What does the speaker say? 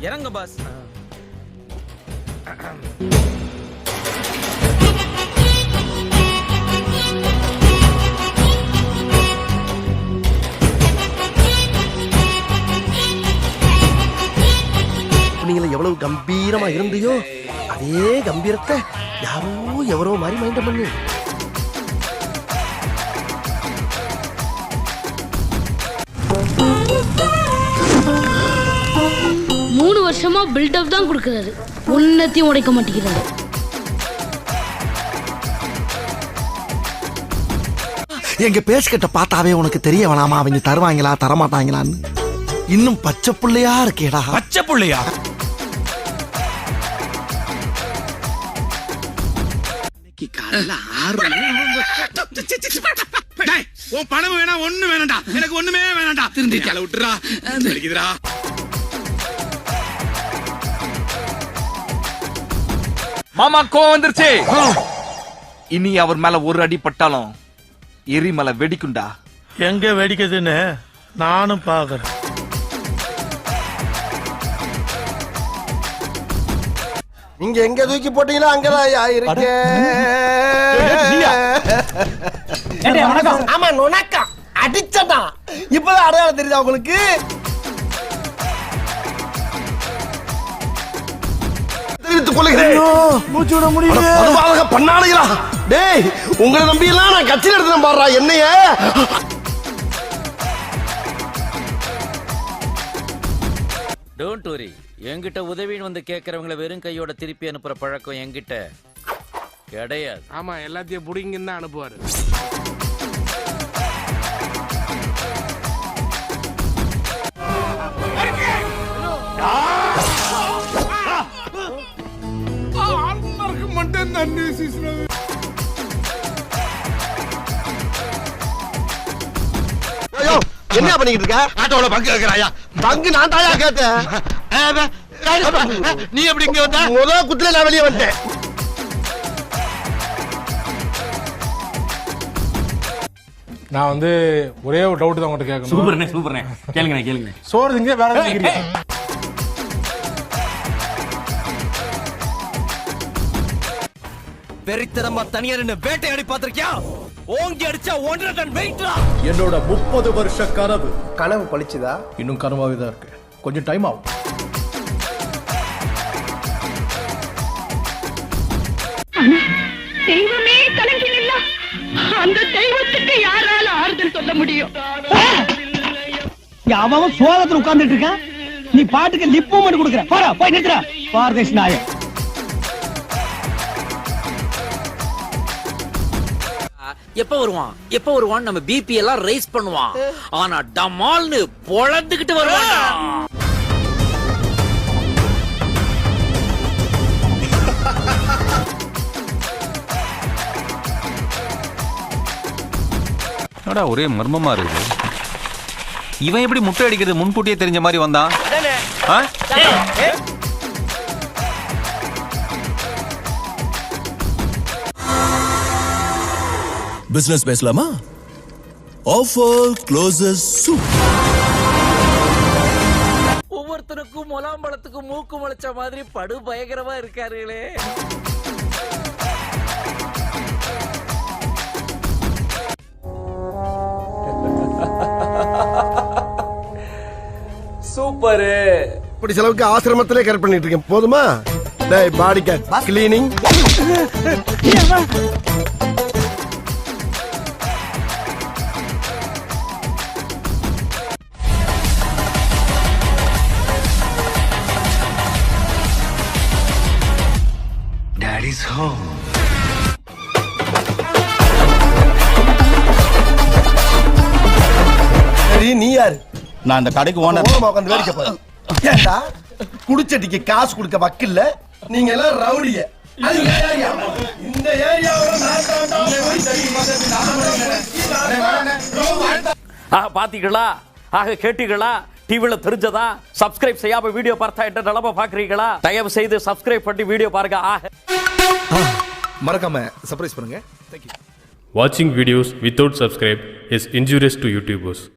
இறங்க பாஸ். நீங்கள எவ்வளவு கம்பீரமா இருந்தியோ அதே கம்பீரத்தை யாரோ எவரோ மாதிரி மைண்ட் பண்ணு. மூணு வருஷமா பில்டப் தான் கொடுக்கறாரு, உன்னத்தையும் உடைக்க மாட்டேங்கிறாரு. எங்க பேசிக்கிட்ட பார்த்தாவே உனக்கு தெரிய வேணாமா அவங்க தருவாங்களா தரமாட்டாங்களான்னு? இன்னும் பச்சை புள்ளையா இருக்கேடா. பச்சை புள்ளையா? உன் பணம் வேணா ஒண்ணு வேணாண்டா, எனக்கு ஒண்ணுமே வேணாண்டா. திருந்திட்டால விட்டுறா, வலிக்குதுடா. மாமா கோவம் வந்துருச்சு. இனி அவர் மேல ஒரு அடி பட்டாலும் எரிமலை வெடிக்குண்டா. எங்க வெடிக்குதுன்னு நானும் பாக்குறேன். நீங்க எங்க தூக்கி போட்டீங்களோ அங்கதான் இருக்கு. ஆமா நுணக்கா அடிச்சடா. இப்பதான் அடையாளம் தெரியுதா உங்களுக்கு? மூச்சுட முடியல பண்ணாடுங்களா. டேய் உங்களை நம்பி எல்லாம் நான் கட்சியில் எடுத்து பாடுறா என்னைய. டோன்ட் வரி, என்கிட்ட உதவின்னு வந்து கேட்கறவங்களை வெறும் கையோட திருப்பி அனுப்புற பழக்கம் என்கிட்ட கிடையாது. ஆமா, எல்லாத்தையும் புடிங்கன்னு தான் அனுப்புவாரு. என்ன பண்ணிக்கிட்டு இருக்க? ஆட்டோல பங்கு கேட்கிறாயா? பங்கு நான் தாயா கேட்டேன். நீ எப்படி இங்க வந்த? முதல் குத்துல நான் வெளியே வந்தேன். நான் வந்து ஒரே ஒரு டவுட் தான் உங்கள்கிட்ட கேட்கணும். சூப்பர்ண்ணே சூப்பர்ண்ணே, கேளுங்க கேளுங்க. சோறு திங்க வேற எதுவும் வெறித்தனமா தனியார் என்ன வேட்டையாடி பாத்திருக்கியா? ஓங்கி அடிச்சா 1.5 டன் வெயிட்ரா. என்னோட 30 வருஷ கனவு கனவு பழிச்சுதா? இன்னும் கனவாவே தான் இருக்கு, கொஞ்சம் டைம் ஆகும். தெய்வமே கலங்கி நில்லா, அந்த தெய்வத்துக்கு யாரால ஆறுதல் சொல்ல முடியும்? அவன் சோகத்துல உட்கார்ந்துட்டு இருக்கான், நீ பாட்டுக்கு லிப் மூமெண்ட் கொடுக்குற. போடா போய் நிறுத்துற பாரதேஷ் நாயர். எப்ப வருவான் நம்ம பிபி எல்லாம் ரைஸ் பண்ணுவான். ஆனா டமால்னு பொழந்துகிட்டு வருவான். ஒரே மர்மமா இருக்கு. இவன் எப்படி முட்டை அடிக்கிறது முன்கூட்டியே தெரிஞ்ச மாதிரி வந்தான்? பிசினஸ் பேசலாமா? Offer closes soup. ஒவ்வொருத்தருக்கும் முலாம்பழத்துக்கும் மூக்கு முளைச்ச மாதிரி படு பயங்கரமா இருக்காருங்களே. சூப்பரு. இப்படி செலவுக்கு ஆசிரமத்திலே கேர் பண்ணிட்டு இருக்கேன், போதுமா? டேய் பாடி கேர் கிளீனிங். Daddy's home. சரி நீ யாரு? நான் இந்த கடைக்கு ஓனர். உட்கார்ந்து வேடிக்கை பாரு. ஏண்டா குடிச்சட்டிக்கு காசு கொடுக்க வக்கில்ல? நீங்க எல்லாம் ரவுடிய. அது ஏரியா. இந்த ஏரியாவோட பாத்தீங்களா? ஆக கேட்டீங்களா? டிவில தெரிஞ்சதா? சப்ஸ்கிரைப் செய்யாம வீடியோ பார்த்தா என்ன நிலைமை பாக்குறீங்களா? தயவு செய்து சப்ஸ்கிரைப் பண்ணி வீடியோ பாருங்க. மறக்காம சர்ப்ரைஸ் பண்ணுங்க. Thank you. Watching videos without subscribe is injurious to YouTubers.